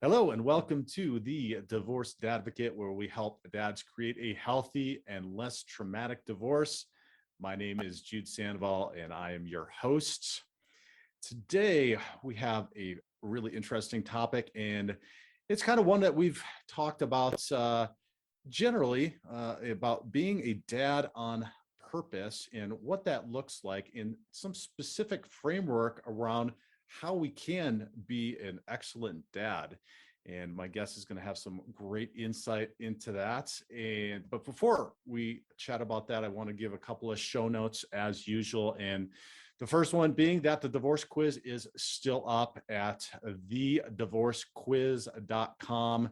Hello and welcome to the Divorced Advocate, where we help dads create a healthy and less traumatic divorce. My name is Jude Sandoval and I am your host. Today we have a really interesting topic, and it's kind of one that we've talked about generally about being a dad on purpose and what that looks like in some specific framework around how we can be an excellent dad. And my guest is going to have some great insight into that. But before we chat about that, I want to give a couple of show notes as usual. And the first one being that the divorce quiz is still up at thedivorcequiz.com.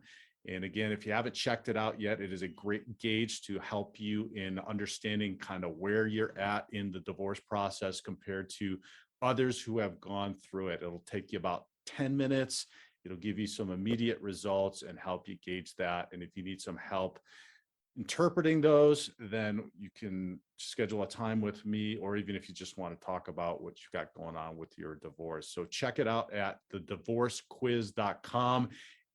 And again, if you haven't checked it out yet, it is a great gauge to help you in understanding kind of where you're at in the divorce process compared to others who have gone through it. It'll take you about 10 minutes. It'll give you some immediate results and help you gauge that. And if you need some help interpreting those, then you can schedule a time with me, or even if you just want to talk about what you've got going on with your divorce. So check it out at thedivorcequiz.com.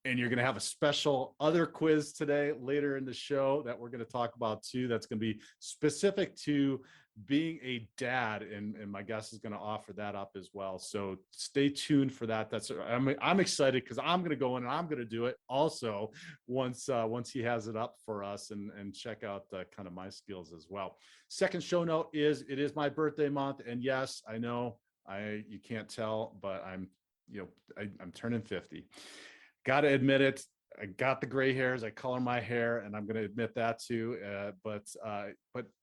And you're going to have a special other quiz today later in the show that we're going to talk about too. That's going to be specific to being a dad, and my guest is going to offer that up as well. So stay tuned for that. I'm excited because I'm going to go in and I'm going to do it also once he has it up for us, and check out kind of my skills as well. Second show note is it is my birthday month, and yes, I know you can't tell, but I'm turning 50. Got to admit it. I got the gray hairs. I color my hair, and I'm going to admit that too. But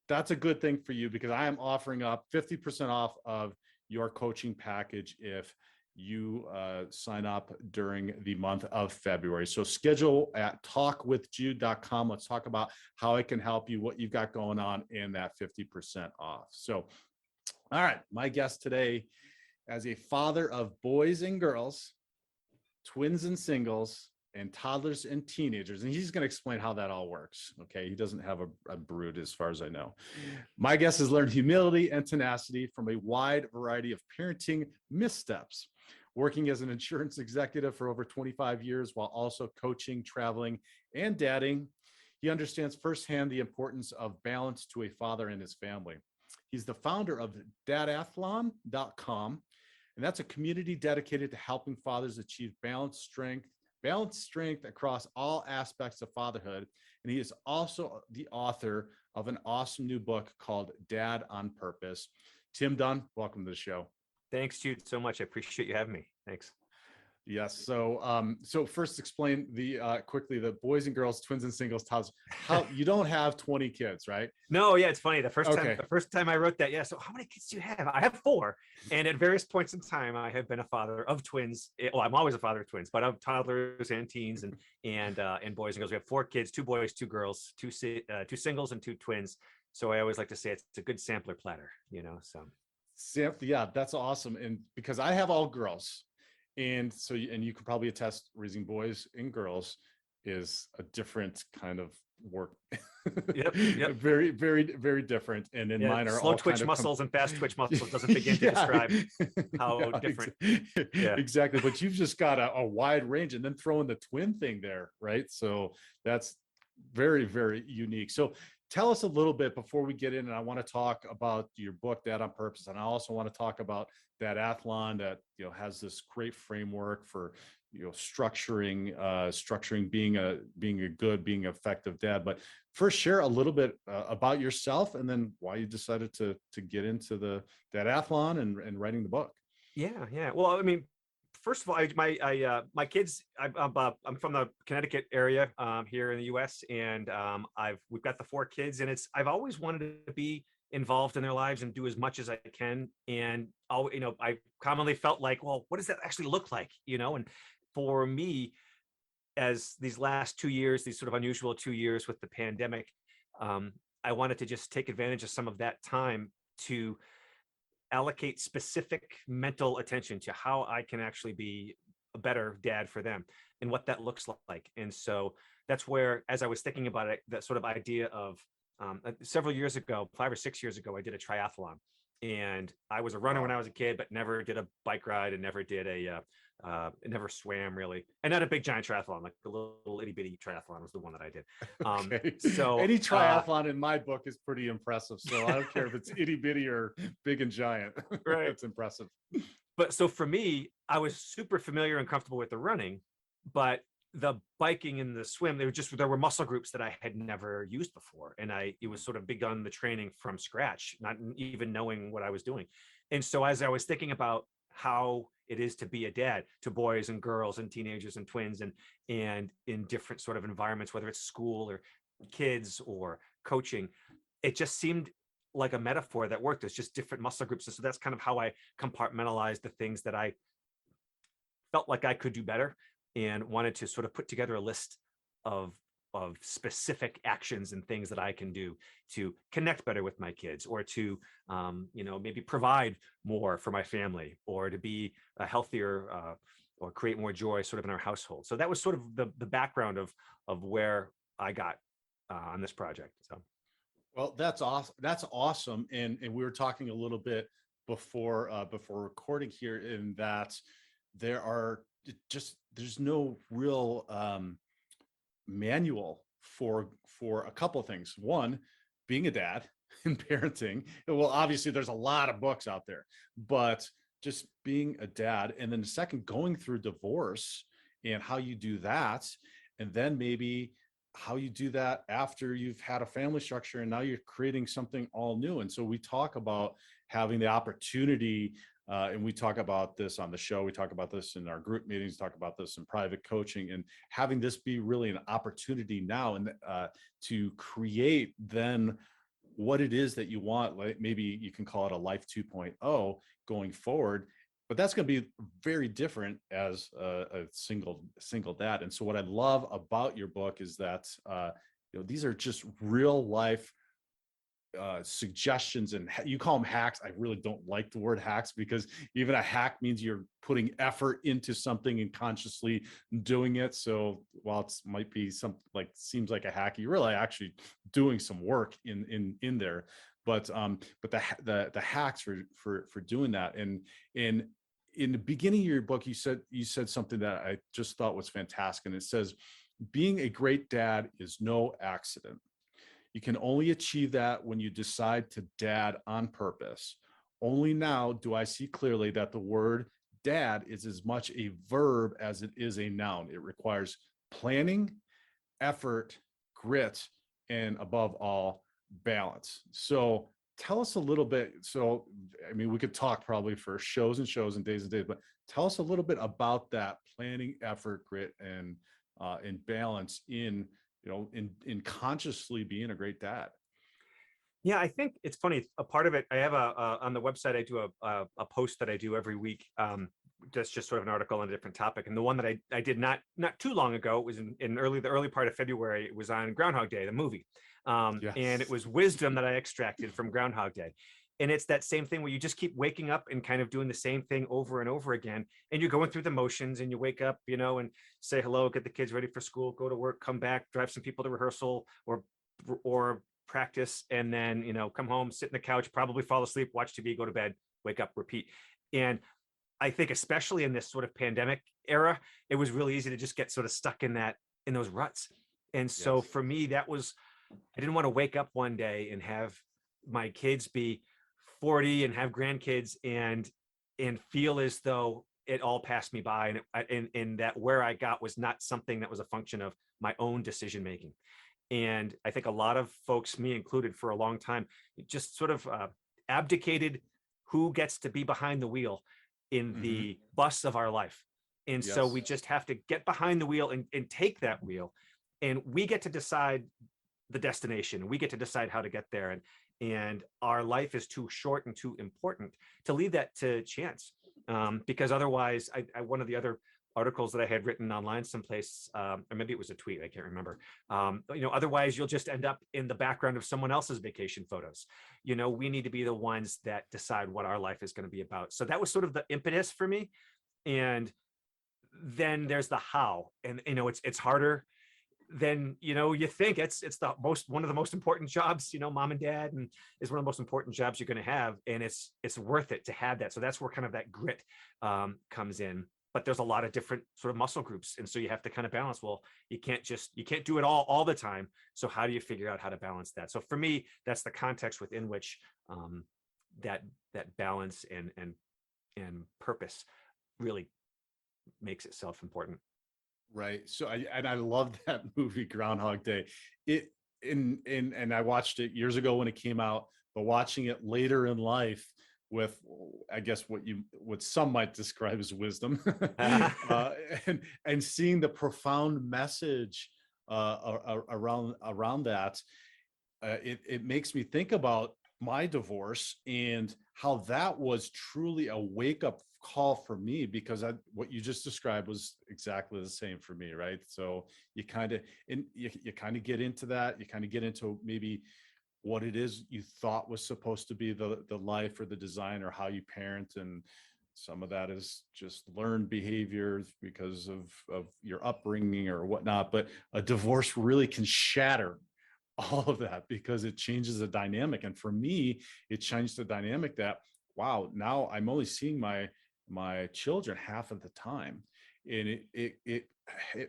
that's a good thing for you, because I am offering up 50% off of your coaching package if you sign up during the month of February. So schedule at talkwithjude.com. Let's talk about how I can help you, what you've got going on, and that 50% off. So, all right, my guest today, as a father of boys and girls, twins and singles, and toddlers and teenagers. And he's going to explain how that all works. Okay. He doesn't have a brood as far as I know. My guest has learned humility and tenacity from a wide variety of parenting missteps, working as an insurance executive for over 25 years while also coaching, traveling, and dadding. He understands firsthand the importance of balance to a father and his family. He's the founder of dadathlon.com. And that's a community dedicated to helping fathers achieve balanced strength across all aspects of fatherhood. And he is also the author of an awesome new book called Dad on Purpose. Tim Dunn, welcome to the show. Thanks, Jude, so much. I appreciate you having me. Thanks. Yes. So first explain quickly the boys and girls, twins and singles. How you don't have 20 kids, right? No, yeah, it's funny. The first time I wrote that, yeah. So how many kids do you have? I have 4, and at various points in time, I have been a father of twins. Well, I'm always a father of twins, but of toddlers and teens and boys and girls. We have 4 kids, 2 boys, 2 girls, 2 singles, and 2 twins. So I always like to say it's a good sampler platter, So yeah, that's awesome. And because I have all girls. And so, and you can probably attest, raising boys and girls is a different kind of work. Yep. Very, very, very different. And in mine are slow all twitch muscles and fast twitch muscles doesn't begin to describe how different. Exactly. But you've just got a wide range, and then throw in the twin thing there, right? So that's very, very unique. So tell us a little bit before we get in, and I want to talk about your book, Dad on Purpose, and I also want to talk about Dadathlon that has this great framework for structuring being a good, being effective dad. But first, share a little bit about yourself, and then why you decided to get into the Dadathlon and writing the book. Yeah. Well, I mean, first of all, my kids. I'm from the Connecticut area here in the U.S., and we've got the 4 kids, and I've always wanted to be involved in their lives and do as much as I can. And I commonly felt like, well, what does that actually look like? And for me, as these last 2 years, these sort of unusual 2 years with the pandemic, I wanted to just take advantage of some of that time to allocate specific mental attention to how I can actually be a better dad for them and what that looks like. And so that's where, as I was thinking about it, that sort of idea of several years ago, 5 or 6 years ago, I did a triathlon. And I was a runner when Wow. I was a kid, but never did a bike ride and never did never swam really. And not a big giant triathlon, like a little itty bitty triathlon was the one that I did. Okay. So, Any triathlon in my book is pretty impressive. So I don't care if it's itty bitty or big and giant. right. That's impressive. But so for me, I was super familiar and comfortable with the running, but the biking and the swim, there were muscle groups that I had never used before. And it was sort of begun the training from scratch, not even knowing what I was doing. And so as I was thinking about how it is to be a dad to boys and girls and teenagers and twins and in different sort of environments, whether it's school or kids or coaching, it just seemed like a metaphor that worked. It's just different muscle groups. And so that's kind of how I compartmentalized the things that I felt like I could do better and wanted to sort of put together a list of specific actions and things that I can do to connect better with my kids, or to maybe provide more for my family, or to be a healthier or create more joy sort of in our household. So that was sort of the background of where I got on this project. So Well, that's awesome. That's awesome. And we were talking a little bit before recording here, in that there are there's no real manual for a couple of things. One, being a dad and parenting. Well, obviously there's a lot of books out there, but just being a dad. And then the second, going through divorce and how you do that. And then maybe how you do that after you've had a family structure and now you're creating something all new. And so we talk about having the opportunity, and we talk about this on the show, we talk about this in our group meetings, talk about this in private coaching, and having this be really an opportunity now, and to create then what it is that you want. Like maybe you can call it a life 2.0 going forward, but that's going to be very different as a single dad. And so what I love about your book is that these are just real life suggestions, and you call them hacks. I really don't like the word hacks, because even a hack means you're putting effort into something and consciously doing it. So while it might be something like seems like a hack, you're really actually doing some work in there. But the hacks for doing that. And in the beginning of your book, you said something that I just thought was fantastic, and it says, being a great dad is no accident. You can only achieve that when you decide to dad on purpose. Only now do I see clearly that the word dad is as much a verb as it is a noun. It requires planning, effort, grit, and above all, balance. So tell us a little bit. So, I mean, we could talk probably for shows and shows and days, but tell us a little bit about that planning, effort, grit, and balance in consciously being a great dad. yeah, I think it's funny. A part of it, I have on the website, I do a post that I do every week. That's just sort of an article on a different topic. And the one that I did not too long ago, it was in the early part of February. It was on Groundhog Day, the movie. And it Yes. was wisdom that I extracted from Groundhog Day. And it's that same thing where you just keep waking up and kind of doing the same thing over and over again. And you're going through the motions, and you wake up, and say hello, get the kids ready for school, go to work, come back, drive some people to rehearsal or practice, and then come home, sit in the couch, probably fall asleep, watch TV, go to bed, wake up, repeat. And I think especially in this sort of pandemic era, it was really easy to just get sort of stuck in those ruts. And so Yes. for me, I didn't want to wake up one day and have my kids be 40 and have grandkids and feel as though it all passed me by, and that where I got was not something that was a function of my own decision making. And I think a lot of folks, me included, for a long time, just sort of abdicated who gets to be behind the wheel in Mm-hmm. the bus of our life. And so we Yes. just have to get behind the wheel and take that wheel. And we get to decide the destination. We get to decide how to get there. And our life is too short and too important to leave that to chance. Because otherwise, one of the other articles that I had written online someplace, or maybe it was a tweet, I can't remember. Otherwise you'll just end up in the background of someone else's vacation photos. We need to be the ones that decide what our life is going to be about. So that was sort of the impetus for me. And then there's the how, and it's harder then you think it's one of the most important jobs, mom and dad, and is one of the most important jobs you're going to have, and it's worth it to have that. So that's where kind of that grit comes in. But there's a lot of different sort of muscle groups, and so you have to kind of balance. Well, you can't do it all the time. So how do you figure out how to balance that? So for me, that's the context within which that balance and purpose really makes itself important. Right. So I love that movie Groundhog Day. And I watched it years ago when it came out, but watching it later in life with, I guess, what some might describe as wisdom, and seeing the profound message around that, it makes me think about my divorce and how that was truly a wake-up call for me, because what you just described was exactly the same for me, right? So you kind of get into that, you kind of get into maybe what it is you thought was supposed to be the life or the design or how you parent, and some of that is just learned behaviors because of your upbringing or whatnot. But a divorce really can shatter all of that because it changes the dynamic. And for me, it changed the dynamic that, wow, now I'm only seeing my children half of the time. And it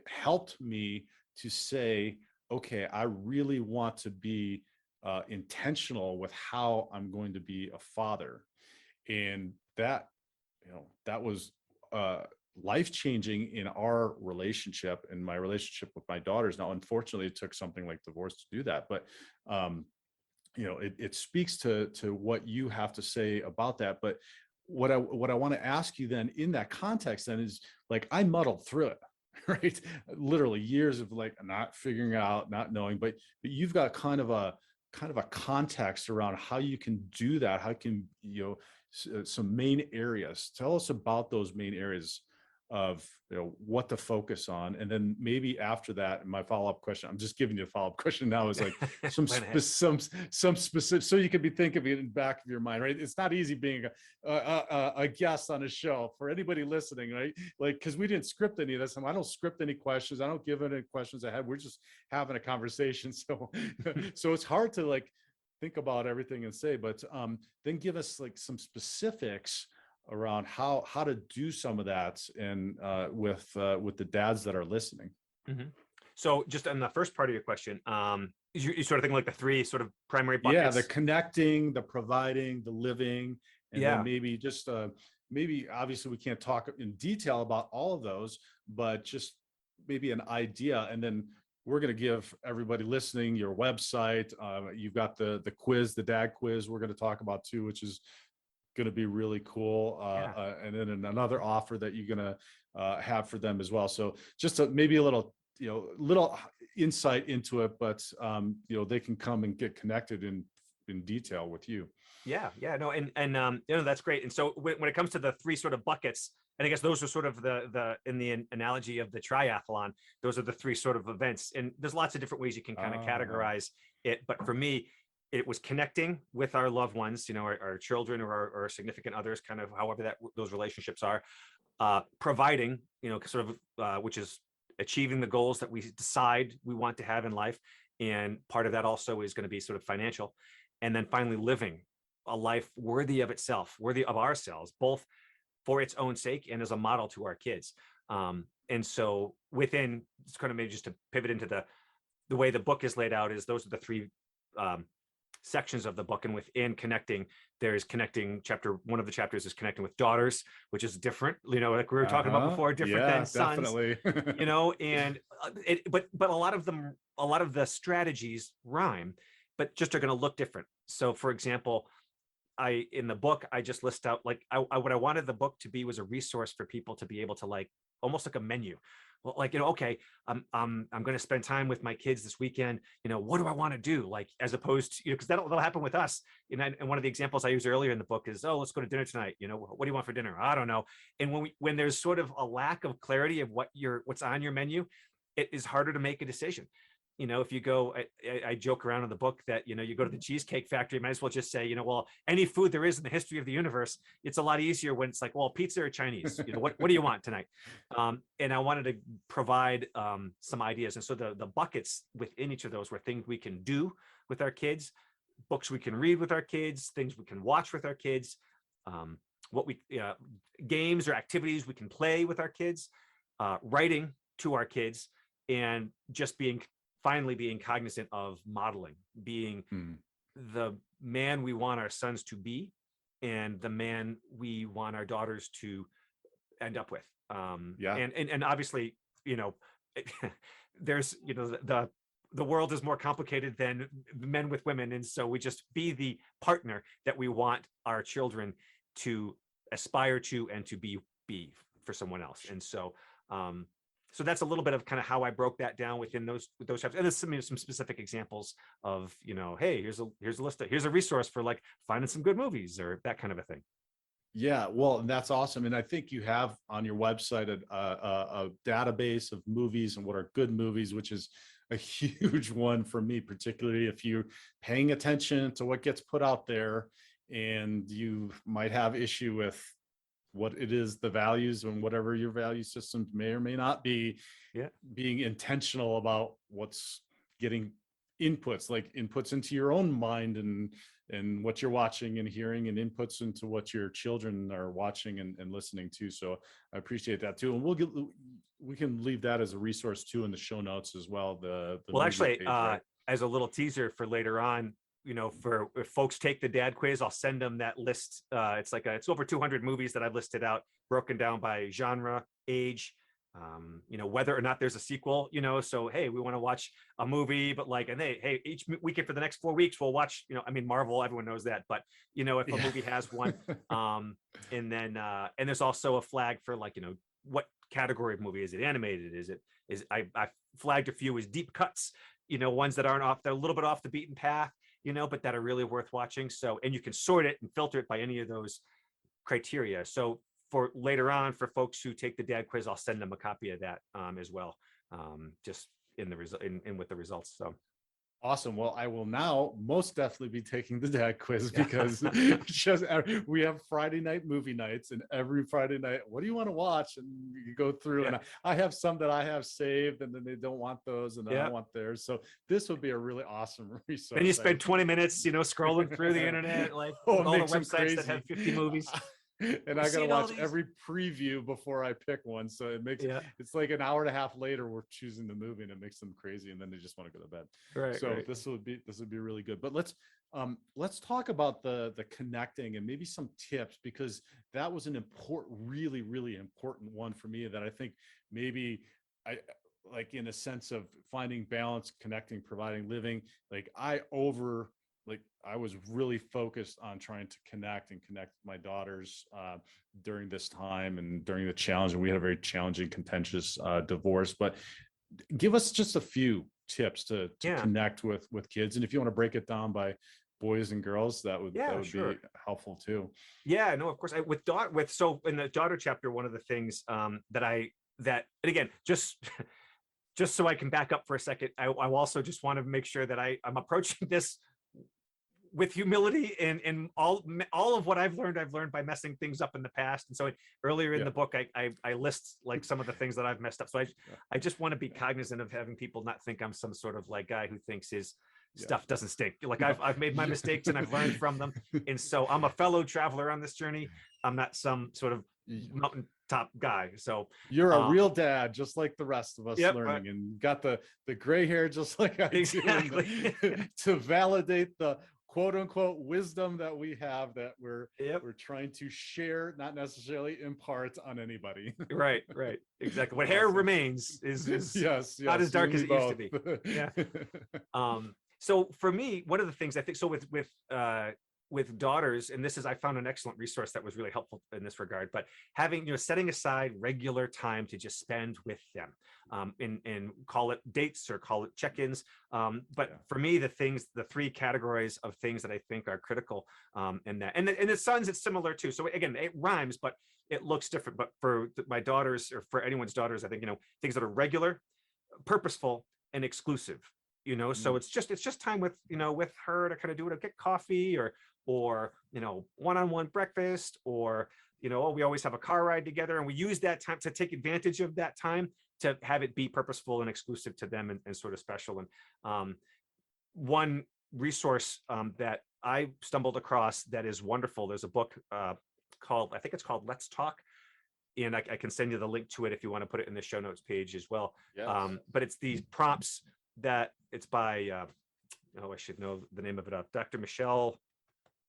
helped me to say, okay, I really want to be intentional with how I'm going to be a father. And that, that was life-changing in our relationship and my relationship with my daughters. Now, unfortunately, it took something like divorce to do that, but it speaks to what you have to say about that. But what I want to ask you then in that context then is, like, I muddled through it, right? Literally years of like not figuring out, not knowing, but you've got kind of a context around how you can do that. How can, some main areas. Tell us about those main areas of what to focus on, and then maybe after that, my follow-up question, I'm just giving you a follow-up question now, is like some specific, so you could be thinking of it in the back of your mind, right? It's not easy being a guest on a show for anybody listening, right? Like, because we didn't script any of this, and I don't script any questions, I don't give any questions ahead, we're just having a conversation. So so it's hard to like think about everything and say, but then give us like some specifics around how to do some of that, and with the dads that are listening. Mm-hmm. So just on the first part of your question, you sort of think like the three sort of primary buckets. Yeah, the connecting, the providing, the living, and then maybe just maybe, obviously we can't talk in detail about all of those, but just maybe an idea. And then we're going to give everybody listening your website. You've got the quiz, the dad quiz we're going to talk about too, which is going to be really cool. And then another offer that you're going to have for them as well. So just maybe a little, little insight into it, but they can come and get connected in detail with you. Yeah, no, and that's great. And so when it comes to the three sort of buckets, and I guess those are sort of the in the analogy of the triathlon, those are the three sort of events. And there's lots of different ways you can kind of categorize it. But for me, it was connecting with our loved ones, our children or our significant others, kind of however those relationships are, providing, sort of, which is achieving the goals that we decide we want to have in life. And part of that also is going to be sort of financial. And then finally, living a life worthy of itself, worthy of ourselves, both for its own sake and as a model to our kids. And so within, it's kind of maybe just to pivot into the way the book is laid out, is those are the three sections of the book. And within connecting, there's connecting. One of the chapters is connecting with daughters, which is different, like we were talking about before, different than sons, definitely. And but a lot of the strategies rhyme, but just are going to look different. So for example, in the book, I just list out what I wanted the book to be was a resource for people to be able to, like, almost like a menu. Well, like, okay, I'm going to spend time with my kids this weekend. What do I want to do? Like, as opposed to, because that'll happen with us. And one of the examples I used earlier in the book is, let's go to dinner tonight. What do you want for dinner? I don't know. And when there's sort of a lack of clarity of what's on your menu, it is harder to make a decision. if you go, I joke around in the book that, you go to the Cheesecake Factory, might as well just say, well, any food there is in the history of the universe. It's a lot easier when it's like, well, pizza or Chinese, what do you want tonight? And I wanted to provide some ideas. And so the buckets within each of those were things we can do with our kids, books we can read with our kids, things we can watch with our kids, games or activities we can play with our kids, writing to our kids, and just finally being cognizant of modeling, being the man we want our sons to be and the man we want our daughters to end up with. And obviously, there's, the world is more complicated than men with women. And so we just be the partner that we want our children to aspire to and to be for someone else. And so, so that's a little bit of kind of how I broke that down within those chapters. And there's some specific examples of, hey, here's a list here's a resource for like finding some good movies or that kind of a thing. Yeah, well, that's awesome. And I think you have on your website a database of movies and what are good movies, which is a huge one for me, particularly if you're paying attention to what gets put out there and you might have issue with what it is, the values and whatever your value systems may or may not be, being intentional about what's getting inputs into your own mind and what you're watching and hearing, and inputs into what your children are watching and listening to. So I appreciate that too. And we can leave that as a resource too in the show notes as well. Actually, page, right? As a little teaser for later on, for if folks take the dad quiz, I'll send them that list. It's over 200 movies that I've listed out, broken down by genre, age, whether or not there's a sequel, so, hey, we want to watch a movie, but hey, each weekend for the next 4 weeks, we'll watch, Marvel, everyone knows that, but, if a movie has one, and then, and there's also a flag for what category of movie is it? Animated? I flagged a few as deep cuts, ones that aren't they're a little bit off the beaten path, but that are really worth watching. So, and you can sort it and filter it by any of those criteria. So for later on, for folks who take the dad quiz, I'll send them a copy of that as well, just in with the results. So awesome. Well, I will now most definitely be taking the dad quiz because we have Friday night movie nights, and every Friday night, what do you want to watch? And you go through, and I have some that I have saved, and then they don't want those, and I don't want theirs. So this would be a really awesome resource. Then you spend 20 minutes, scrolling through the internet, all the websites that have 50 movies. And I gotta watch every preview before I pick one, so it makes it's like an hour and a half later we're choosing the movie, and it makes them crazy, and then they just want to go to bed. Right. This would be really good. But let's talk about the connecting and maybe some tips, because that was an really really important one for me that I think maybe I like, in a sense of finding balance, connecting, providing, living. I was really focused on trying to connect my daughters during this time and during the challenge. And we had a very challenging, contentious divorce. But give us just a few tips to connect with kids. And if you want to break it down by boys and girls, that would be helpful too. Yeah, no, of course. So in the daughter chapter, one of the things and again, just so I can back up for a second, I also just want to make sure that I'm approaching this with humility, and all of what I've learned by messing things up in the past. And so earlier in the book, I list some of the things that I've messed up. So I just want to be cognizant of having people not think I'm some sort of guy who thinks his stuff doesn't stink. I've made my mistakes and I've learned from them. And so I'm a fellow traveler on this journey. I'm not some sort of mountaintop guy. So you're a real dad, just like the rest of us, learning, and got the gray hair just like I do, to validate the quote unquote wisdom that we have, that we're trying to share, not necessarily impart on anybody. Right, exactly. What hair remains is not as dark as it used to be. So for me, one of the things I think, so with daughters, and I found an excellent resource that was really helpful in this regard, but having, setting aside regular time to just spend with them, and call it dates or call it check-ins. But for me, the three categories of things that I think are critical, in that, and the sons, it's similar too. So again, it rhymes, but it looks different. But for my daughters, or for anyone's daughters, I think, things that are regular, purposeful, and exclusive. So it's just time with, with her to kind of do it, get coffee or one-on-one breakfast, or we always have a car ride together, and we use that time to take advantage of that time to have it be purposeful and exclusive to them, and sort of special. And one resource that I stumbled across that is wonderful, there's a book called, I think it's called Let's Talk, and I can send you the link to it if you want to put it in the show notes page as well. Yes. But it's these prompts that it's by I should know the name of it, Dr. Michelle,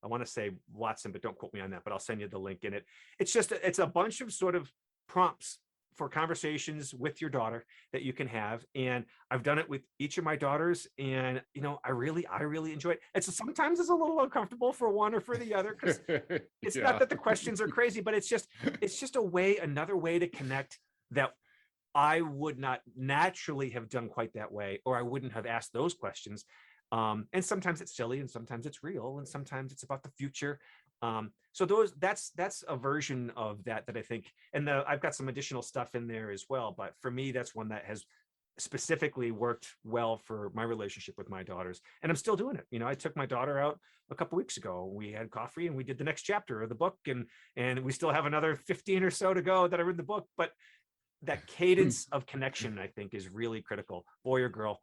I want to say Watson, but don't quote me on that, but I'll send you the link in it. It's a bunch of sort of prompts for conversations with your daughter that you can have. And I've done it with each of my daughters, and I really enjoy it. Sometimes it's a little uncomfortable for one or for the other, because it's not that the questions are crazy, but it's just another way to connect that I would not naturally have done quite that way, or I wouldn't have asked those questions. And sometimes it's silly, and sometimes it's real, and sometimes it's about the future. So that's a version of that I think, and I've got some additional stuff in there as well. But for me, that's one that has specifically worked well for my relationship with my daughters, and I'm still doing it. I took my daughter out a couple weeks ago. We had coffee, and we did the next chapter of the book, and we still have another 15 or so to go that are in the book. But that cadence of connection, I think, is really critical, boy or girl,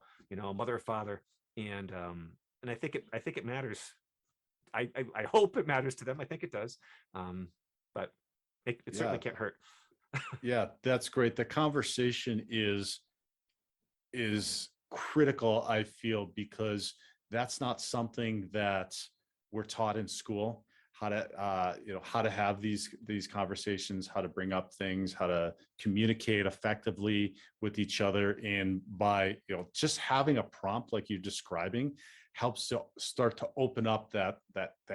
mother or father. And I think it matters. I hope it matters to them. I think it does. But it certainly can't hurt. Yeah, that's great. The conversation is critical, I feel, because that's not something that we're taught in school. How to have these conversations, how to bring up things, how to communicate effectively with each other. And by just having a prompt like you're describing helps to start to open up that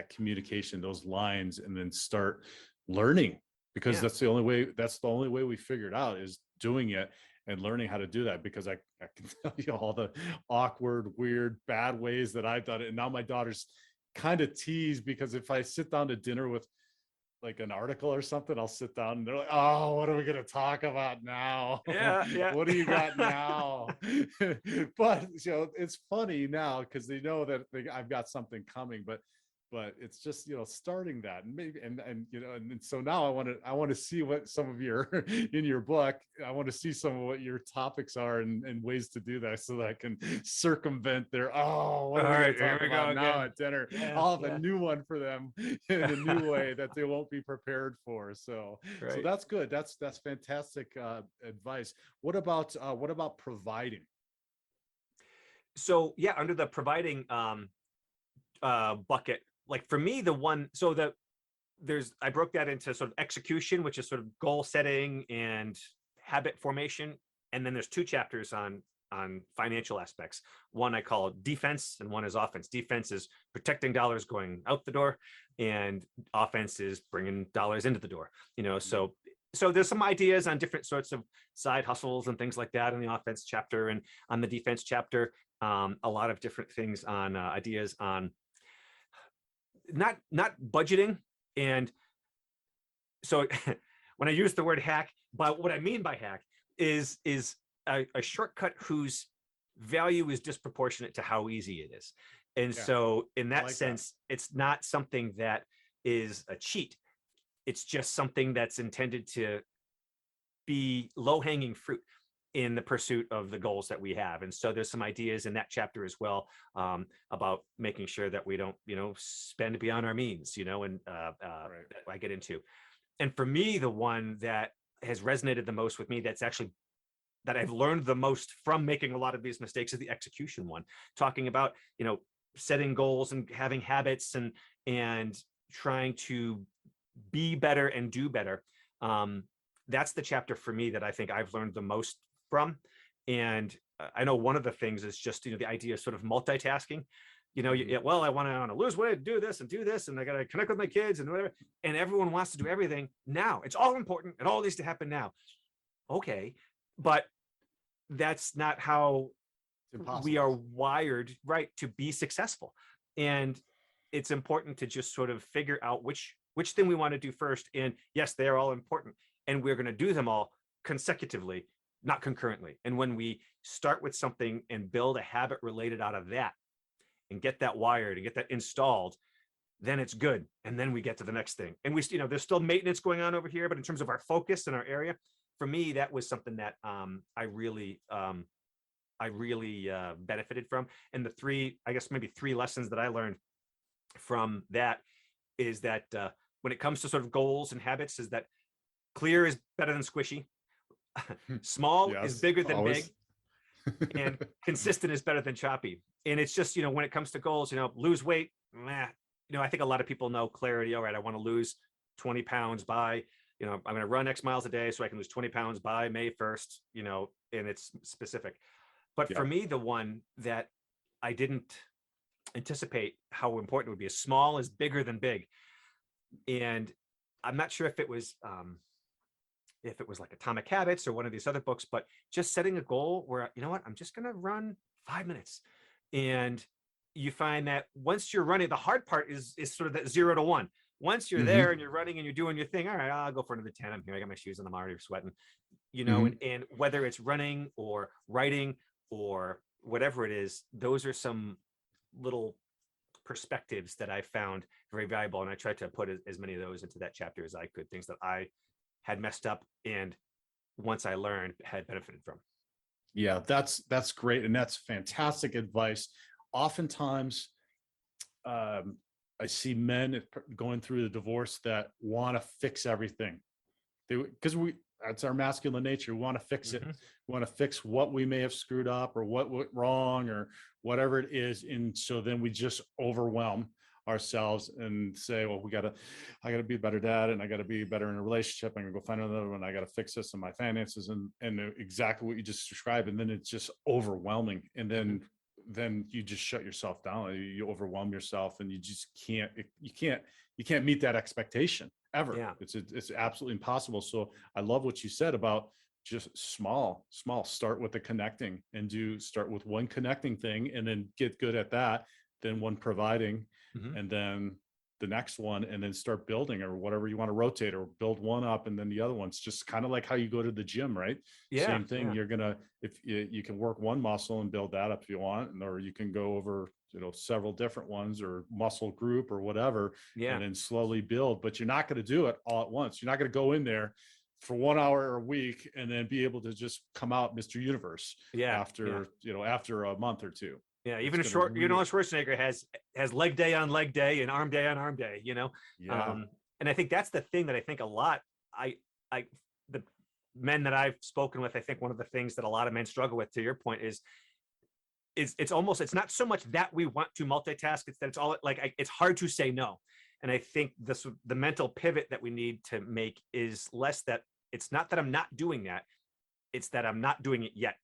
communication, those lines, and then start learning, because that's the only way we figured out, is doing it and learning how to do that. Because I can tell you all the awkward, weird, bad ways that I've done it. And now my daughter's kind of tease, because if I sit down to dinner with like an article or something, I'll sit down and they're like, oh, what are we going to talk about now? Yeah. What do you got now? But it's funny now because they know that I've got something coming, but it's just starting that, and maybe and so now I want to see what some of your in your book, I want to see some of what your topics are and ways to do that, so that I can circumvent their what are we going to talk about now at dinner. I'll have a new one for them in a new way that they won't be prepared for. So that's good. That's fantastic advice. What about providing? So under the providing bucket, like for me, I broke that into sort of execution, which is sort of goal setting and habit formation. And then there's 2 chapters on financial aspects. One I call defense, and one is offense. Defense is protecting dollars going out the door, and offense is bringing dollars into the door. So there's some ideas on different sorts of side hustles and things like that in the offense chapter, and on the defense chapter, a lot of different things on ideas on not budgeting. And so when I use the word hack, but what I mean by hack is a shortcut whose value is disproportionate to how easy it is. And so in that sense, it's not something that is a cheat. It's just something that's intended to be low-hanging fruit in the pursuit of the goals that we have. And so there's some ideas in that chapter as well, about making sure that we don't, spend beyond our means, and that I get into. And for me, the one that has resonated the most with me, that I've learned the most from making a lot of these mistakes, is the execution one, talking about, setting goals and having habits and trying to be better and do better. That's the chapter for me that I think I've learned the most from. And I know one of the things is just, the idea of sort of multitasking. I want to lose weight, do this, and I got to connect with my kids and whatever. And everyone wants to do everything now. It's all important. It all needs to happen now. Okay. But that's not how we are wired, right, to be successful. And it's important to just sort of figure out which thing we want to do first. And yes, they are all important, and we're going to do them all consecutively. not concurrently. And when we start with something and build a habit related out of that and get that wired and get that installed, then it's good. And then we get to the next thing. And we, there's still maintenance going on over here, but in terms of our focus and our area, for me, that was something that I really benefited from. And the maybe three lessons that I learned from that is that when it comes to sort of goals and habits, is that clear is better than squishy. Small Yes, is bigger than always. big, and consistent is better than choppy. And it's just, when it comes to goals, lose weight, I think a lot of people know clarity. All right, I want to lose 20 pounds by, I'm going to run X miles a day so I can lose 20 pounds by May 1st, and it's specific. But for me, the one that I didn't anticipate how important it would be, is small is bigger than big. And I'm not sure if it was like Atomic Habits or one of these other books, but just setting a goal where, I'm just going to run 5 minutes. And you find that once you're running, the hard part is sort of that 0 to 1. Once you're there and you're running and you're doing your thing, all right, I'll go for another 10. I'm here. I got my shoes on. I'm already sweating, and whether it's running or writing or whatever it is, those are some little perspectives that I found very valuable. And I tried to put as many of those into that chapter as I could, things that I had messed up and once I learned had benefited from. Yeah, that's great. And that's fantastic advice. Oftentimes, I see men going through the divorce that want to fix everything. Because that's our masculine nature. We want to fix it. We want to fix what we may have screwed up or what went wrong or whatever it is. And so then we just overwhelm ourselves and say, well, I gotta be a better dad, and I gotta be better in a relationship. I'm gonna go find another one. I gotta fix this in my finances, and exactly what you just described. And then it's just overwhelming. And then you just shut yourself down. You overwhelm yourself, and you just can't meet that expectation ever. Yeah. It's absolutely impossible. So I love what you said about just small, start with the connecting and start with one connecting thing, and then get good at that, then one providing, and then the next one, and then start building, or whatever you want to rotate, or build one up and then the other one's just kind of like how you go to the gym, right? Same thing. Yeah. You're gonna, if you can work one muscle and build that up if you want, or you can go over several different ones, or muscle group or whatever, and then slowly build. But you're not going to do it all at once. You're not going to go in there for 1 hour a week and then be able to just come out Mr. Universe after a month or two. Yeah, even Schwarzenegger has leg day on leg day and arm day on arm day, and I think that's the thing that I think a lot, the men that I've spoken with, I think one of the things that a lot of men struggle with, to your point, is it's almost not so much that we want to multitask, it's that it's all like, it's hard to say no. And I think the mental pivot that we need to make is less that it's not that I'm not doing that, it's that I'm not doing it yet.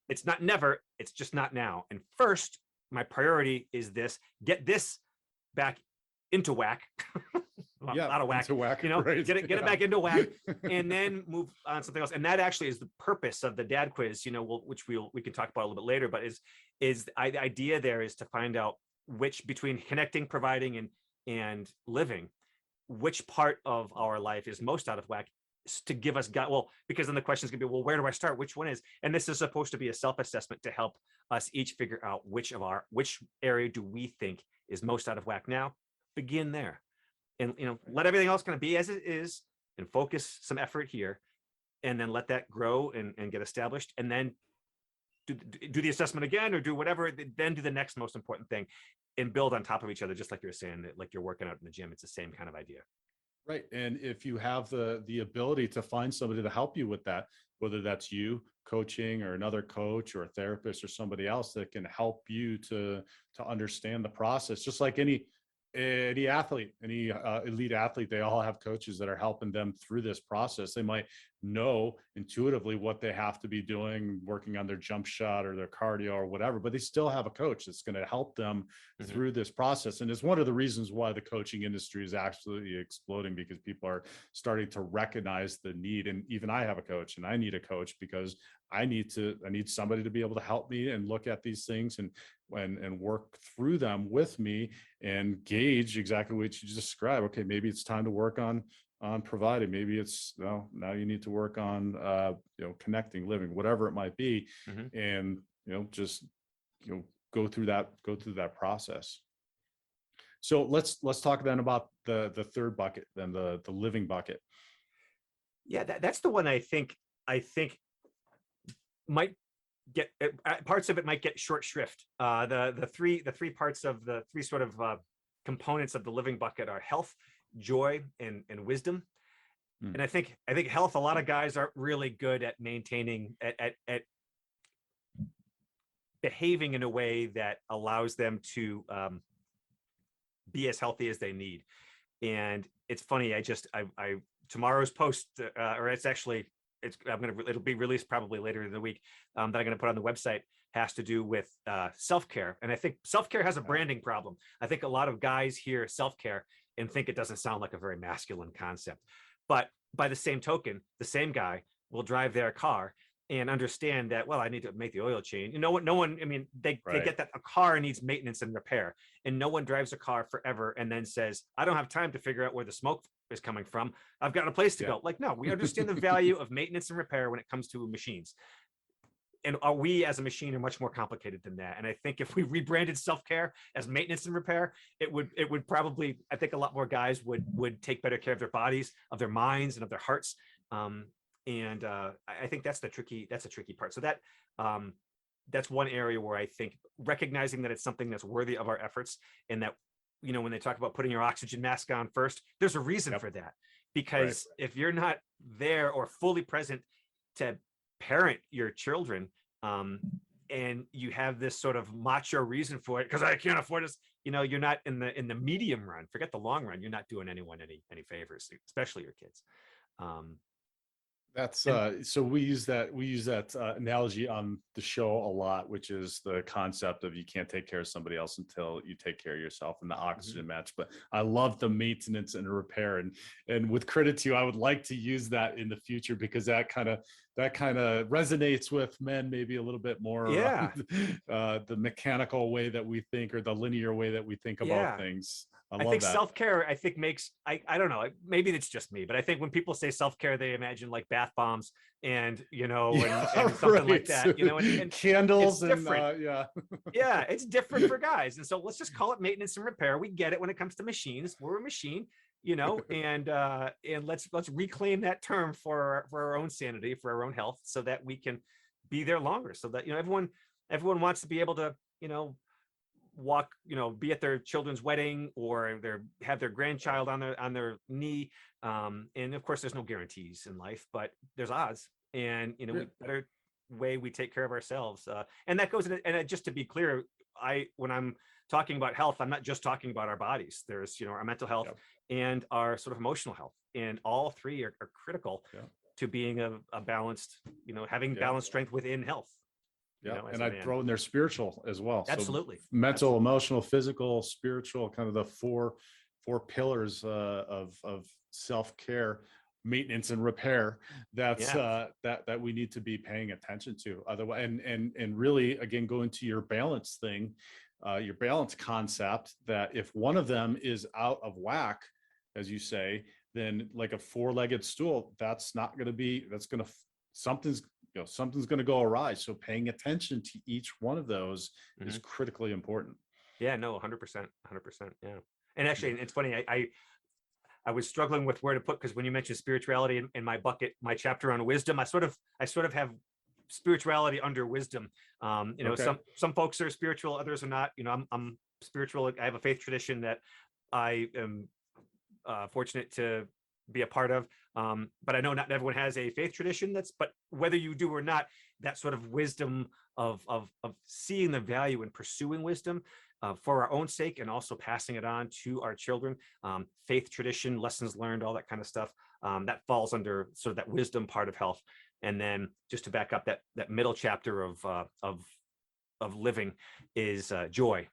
It's not never, it's just not now. And first, my priority is get this back into whack. Out of whack. Into whack. Right. Get it back into whack, and then move on something else. And that actually is the purpose of the dad quiz, which we can talk about a little bit later. But the idea there is to find out which, between connecting, providing, and living, which part of our life is most out of whack, to give us because then the question is going to be, well, where do I start? Which one is? And this is supposed to be a self-assessment to help us each figure out which area do we think is most out of whack now. Begin there, and let everything else kind of be as it is, and focus some effort here, and then let that grow and get established, and then do the assessment again, or do whatever, then do the next most important thing, and build on top of each other, just like you're saying, that like you're working out in the gym. It's the same kind of idea. Right. And if you have the ability to find somebody to help you with that, whether that's you coaching or another coach or a therapist or somebody else that can help you to understand the process, just like any athlete, any elite athlete, they all have coaches that are helping them through this process. They might know intuitively what they have to be doing, working on their jump shot or their cardio or whatever, but they still have a coach that's going to help them through this process. And it's one of the reasons why the coaching industry is absolutely exploding, because people are starting to recognize the need. And even I have a coach, and I need a coach because I need somebody to be able to help me and look at these things and work through them with me and gauge exactly what you just described. Okay, maybe it's time to work on on providing. Maybe it's, well, now you need to work on connecting, living, whatever it might be. Mhm. And just go through that process. So let's talk then about the third bucket, then the living bucket. Yeah, that's the one I think might get parts of it might get short shrift. The three parts of the three sort of components of the living bucket are health, joy, and wisdom. And I think health, a lot of guys aren't really good at maintaining, at behaving in a way that allows them to be as healthy as they need. And it's funny, I tomorrow's post, or it'll be released probably later in the week, that I'm going to put on the website, has to do with self-care. And I think self-care has a branding problem. I think a lot of guys hear self-care and think it doesn't sound like a very masculine concept. But by the same token, the same guy will drive their car and understand that, well, I need to make the oil change. No one, I mean, they get that a car needs maintenance and repair, and no one drives a car forever and then says, I don't have time to figure out where the smoke is coming from. I've got a place to go. Like, no, we understand the value of maintenance and repair when it comes to machines. And we as a machine are much more complicated than that. And I think if we rebranded self-care as maintenance and repair, it would probably, I think a lot more guys would take better care of their bodies, of their minds, and of their hearts. And I think that's a tricky part. So that's one area where I think recognizing that it's something that's worthy of our efforts, and that, when they talk about putting your oxygen mask on first, there's a reason for that. Because if you're not there or fully present to parent your children, and you have this sort of macho reason for it, because I can't afford this, you're not in the medium run, forget the long run, you're not doing anyone any favors, especially your kids. That's so we use that analogy on the show a lot, which is the concept of you can't take care of somebody else until you take care of yourself, and the oxygen match. But I love the maintenance and repair, and with credit to you, I would like to use that in the future, because that kind of resonates with men maybe a little bit more. The mechanical way that we think, or the linear way that we think about things. I think self-care, I think I don't know, maybe it's just me, but I think when people say self-care, they imagine like bath bombs and, and something like that, and candles and yeah, it's different for guys. And so let's just call it maintenance and repair. We get it when it comes to machines. We're a machine, and let's reclaim that term for our own sanity, for our own health, so that we can be there longer, so that, everyone wants to be able to, walk, be at their children's wedding, or have their grandchild on their knee. And of course, there's no guarantees in life, but there's odds. And better way we take care of ourselves. And that goes in, and just to be clear, when I'm talking about health, I'm not just talking about our bodies. There's our mental health and our sort of emotional health, and all three are critical to being a balanced, having balanced strength within health. And I'd throw in there spiritual as well. Absolutely. So mental, emotional, physical, spiritual, kind of the four pillars of self-care, maintenance, and repair. That's that we need to be paying attention to. Otherwise, and really, again, going to your balance thing, your balance concept, that if one of them is out of whack, as you say, then like a four-legged stool, something's going to go awry. So paying attention to each one of those is critically important. Yeah, no, 100%. Yeah. And actually, it's funny, I was struggling with where to put, because when you mentioned spirituality in my bucket, my chapter on wisdom, I sort of have spirituality under wisdom. Some folks are spiritual, others are not. I'm spiritual. I have a faith tradition that I am fortunate to be a part of, but I know not everyone has a faith tradition. But whether you do or not, that sort of wisdom of seeing the value in pursuing wisdom for our own sake, and also passing it on to our children, faith tradition, lessons learned, all that kind of stuff, that falls under sort of that wisdom part of health. And then just to back up, that middle chapter of living is joy,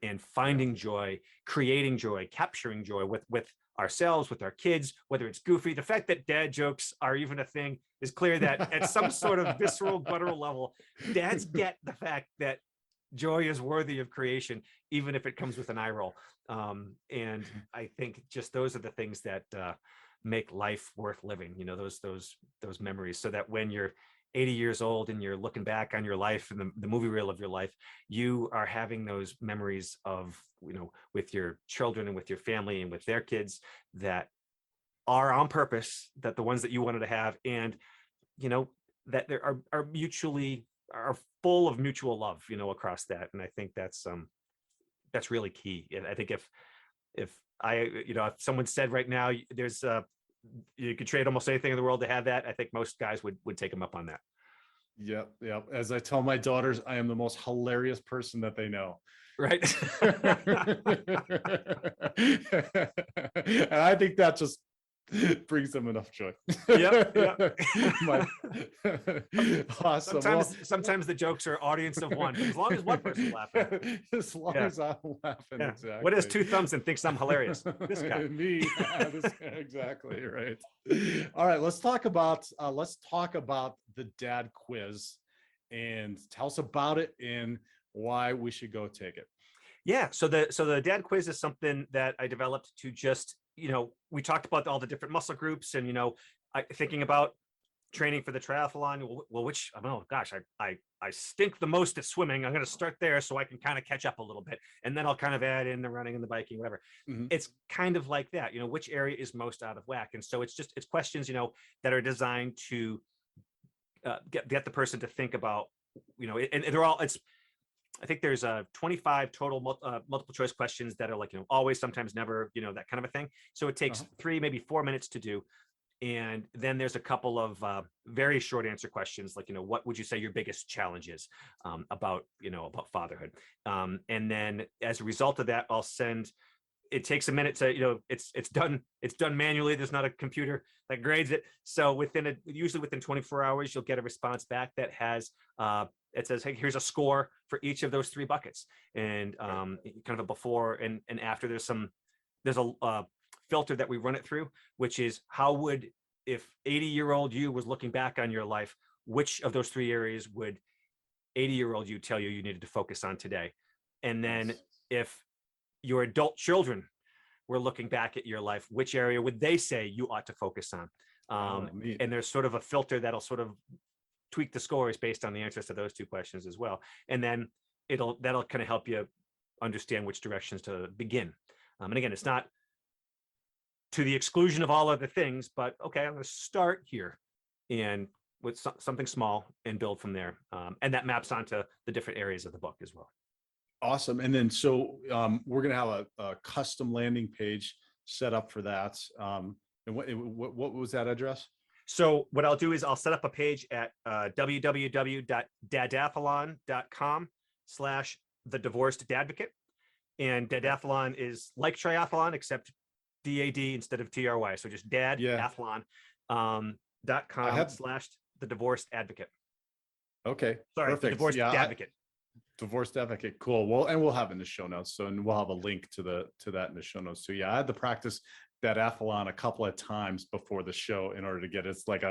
and finding joy, creating joy, capturing joy with ourselves, with our kids, whether it's goofy. The fact that dad jokes are even a thing is clear that at some sort of visceral, guttural level, dads get the fact that joy is worthy of creation, even if it comes with an eye roll. And I think just those are the things that make life worth living, you know, those memories, so that when you're 80 years old and you're looking back on your life and the movie reel of your life, you are having those memories of, you know, with your children and with your family and with their kids that are on purpose, that the ones that you wanted to have, and, you know, that there are mutually are full of mutual love, you know, across that. And I think that's really key. And I think if I, you know, if someone said right now there's you could trade almost anything in the world to have that, I think most guys would take them up on that. Yep, yep. As I tell my daughters, I am the most hilarious person that they know. Right. And I think that just brings them enough joy. Yep. Yep. Awesome. Sometimes the jokes are audience of one, but as long as one person's laughing. As long as I'm laughing, Yeah. exactly. What has two thumbs and thinks I'm hilarious? This guy. Me. Exactly, right. All right, let's talk about the dad quiz, and tell us about it and why we should go take it. Yeah. So the dad quiz is something that I developed to just, you know, we talked about all the different muscle groups, and, you know, thinking about training for the triathlon. Well, which, oh gosh, I stink the most at swimming. I'm going to start there so I can kind of catch up a little bit, and then I'll kind of add in the running and the biking, whatever. Mm-hmm. It's kind of like that, you know, which area is most out of whack. And so it's questions, you know, that are designed to get the person to think about, you know, and they're all, I think there's 25 total multiple choice questions that are like, you know, always, sometimes, never, you know, that kind of a thing. So it takes 3, maybe 4 minutes to do. And then there's a couple of very short answer questions, like, you know, what would you say your biggest challenge is about, you know, about fatherhood? And then as a result of that, it takes a minute to, you know, it's done manually. There's not a computer that grades it. So usually within 24 hours, you'll get a response back that has, it says, hey, here's a score for each of those 3 buckets. And kind of a before and after. There's a filter that we run it through, which is, how would, if 80-year-old you was looking back on your life, which of those 3 areas would 80-year-old you tell you needed to focus on today? And then if your adult children were looking back at your life, which area would they say you ought to focus on? And there's sort of a filter that'll sort of tweak the scores based on the answers to those 2 questions as well. And then that'll kind of help you understand which directions to begin. And again, it's not to the exclusion of all other things, but okay, I'm going to start here and with something small and build from there. And that maps onto the different areas of the book as well. Awesome. And then, so we're going to have a custom landing page set up for that. And what was that address? So what I'll do is I'll set up a page at www.dadathlon.com/thedivorcedadvocate. And Dadathlon is like triathlon, except DAD instead of TRY. So just dadathlon.com/thedivorcedadvocate. Okay. Sorry, perfect. Divorced Advocate. Divorced Advocate. Cool. Well, and we'll have it in the show notes. So, and we'll have a link to that in the show notes too. Yeah, I had to practice Dadathlon a couple of times before the show in order to get it. It's like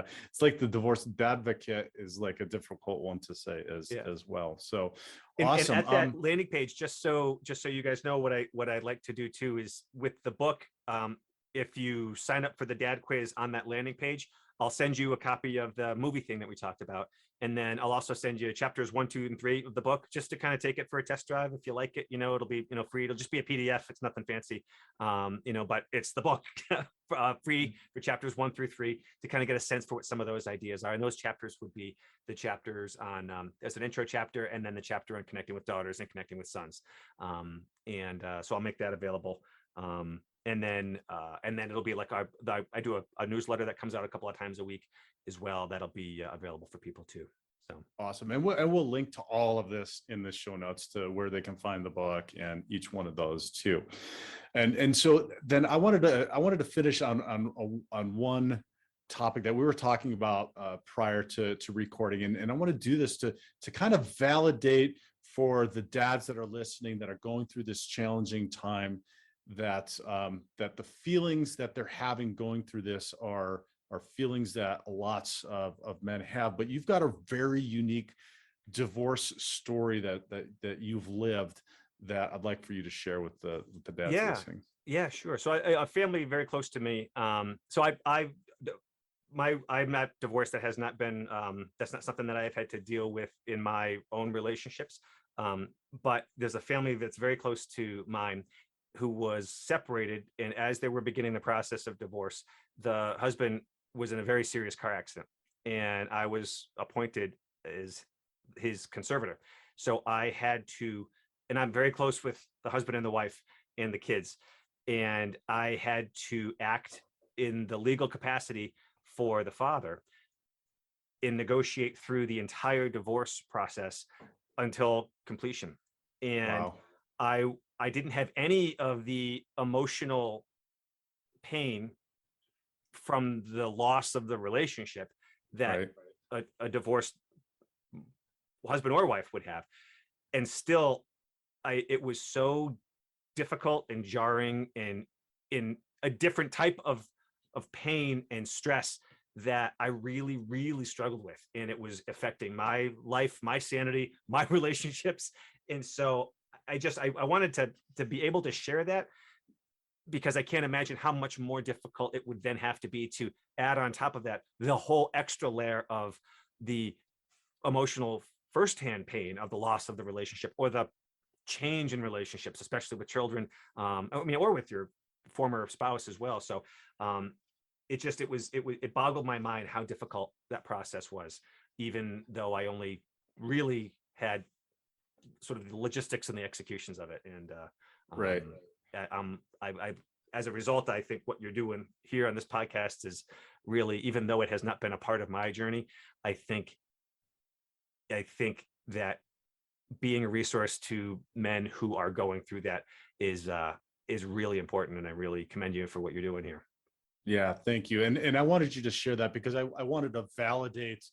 the Divorced Advocate is like a difficult one to say as well. So awesome. And at that landing page, just so you guys know, what I'd like to do too is, with the book, if you sign up for the dad quiz on that landing page, I'll send you a copy of the movie thing that we talked about. And then I'll also send you chapters 1, 2, and 3 of the book, just to kind of take it for a test drive. If you like it, you know, it'll be, you know, free. It'll just be a PDF. It's nothing fancy, you know, but it's the book free for chapters 1 through 3 to kind of get a sense for what some of those ideas are. And those chapters would be the chapters on, as an intro chapter, and then the chapter on connecting with daughters and connecting with sons. So I'll make that available. And then it'll be like I do a newsletter that comes out a couple of times a week as well. That'll be available for people too. So awesome. And we'll link to all of this in the show notes to where they can find the book and each one of those too. And so then I wanted to finish on one topic that we were talking about prior to recording. And I want to do this to kind of validate for the dads that are listening, that are going through this challenging time, that the feelings that they're having going through this are feelings that lots of men have. But you've got a very unique divorce story that you've lived that I'd like for you to share with the dads Yeah, listening. yeah, sure. So a family very close to me. So I'm not divorced. That has not been that's not something that I've had to deal with in my own relationships. But there's a family that's very close to mine who was separated, and as they were beginning the process of divorce, the husband was in a very serious car accident, and I was appointed as his conservator. So I had to, and I'm very close with the husband and the wife and the kids, and I had to act in the legal capacity for the father and negotiate through the entire divorce process until completion. And Wow. I didn't have any of the emotional pain from the loss of the relationship that Right. a divorced husband or wife would have. And still, it was so difficult and jarring and in a different type of pain and stress that I really, really struggled with. And it was affecting my life, my sanity, my relationships. And so I wanted to be able to share that, because I can't imagine how much more difficult it would then have to be to add on top of that the whole extra layer of the emotional firsthand pain of the loss of the relationship or the change in relationships, especially with children, or with your former spouse as well. So it boggled my mind how difficult that process was, even though I only really had sort of the logistics and the executions of it. And Right. I as a result, I think what you're doing here on this podcast is really, even though it has not been a part of my journey, I think that being a resource to men who are going through that is really important, and I really commend you for what you're doing here. Yeah, thank you. And I wanted you to share that because I wanted to validate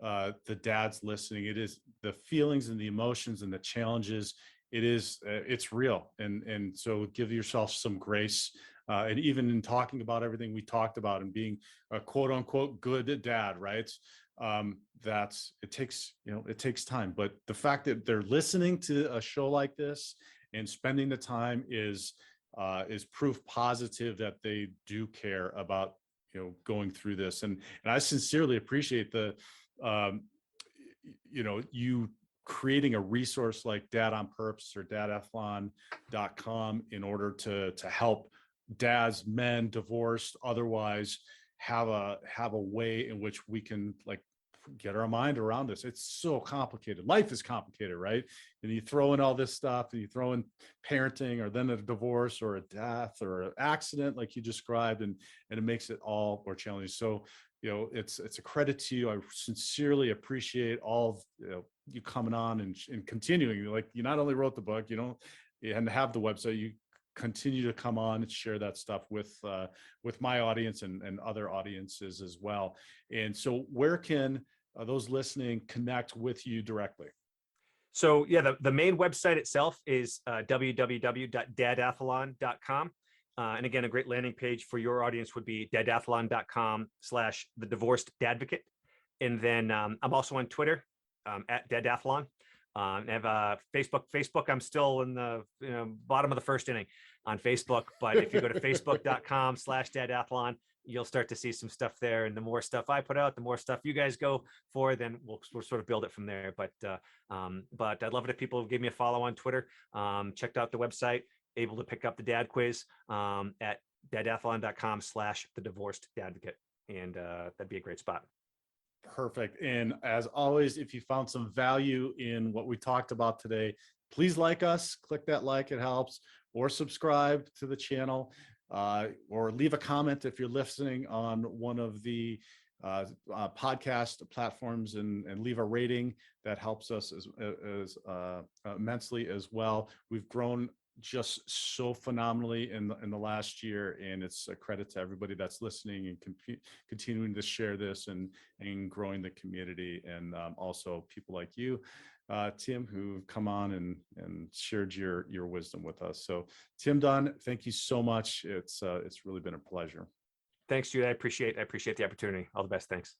the dads listening. It is the feelings and the emotions and the challenges. It's real. And so give yourself some grace. And even in talking about everything we talked about and being a quote unquote good dad, right? It takes time. But the fact that they're listening to a show like this and spending the time is proof positive that they do care about going through this. And I sincerely appreciate the um, you creating a resource like Dad on Purpose or dadathlon.com in order to help dads, men, divorced, otherwise have a way in which we can like get our mind around this. It's so complicated. Life is complicated, right? And you throw in all this stuff, and you throw in parenting, or then a divorce, or a death, or an accident, like you described, and it makes it all more challenging. So, it's a credit to you. I sincerely appreciate all of, you coming on and continuing. Like, you not only wrote the book, and have the website, you continue to come on and share that stuff with my audience and other audiences as well. And so where can those listening connect with you directly? So yeah, the main website itself is www.dadathlon.com. And again, a great landing page for your audience would be dadathlon.com/the divorced dadvocate. And then I'm also on Twitter at dadathlon. I have Facebook. I'm still in the bottom of the first inning on Facebook, but if you go to facebook.com/dadathlon, you'll start to see some stuff there. And the more stuff I put out, the more stuff you guys go for, then we'll sort of build it from there. But I'd love it if people give me a follow on Twitter. Checked out the website, able to pick up the dad quiz at dadathlon.com/the divorced dadvocate. And that'd be a great spot. Perfect. And as always, if you found some value in what we talked about today, please like us, click that like, it helps, or subscribe to the channel, or leave a comment if you're listening on one of the podcast platforms, and leave a rating. That helps us as immensely as well. We've grown just so phenomenally in the last year, and it's a credit to everybody that's listening and continuing to share this and growing the community, and also people like you, Tim, who've come on and shared your wisdom with us. So Tim Dunn, thank you so much. It's really been a pleasure. Thanks, Jude. I appreciate the opportunity. All the best. Thanks.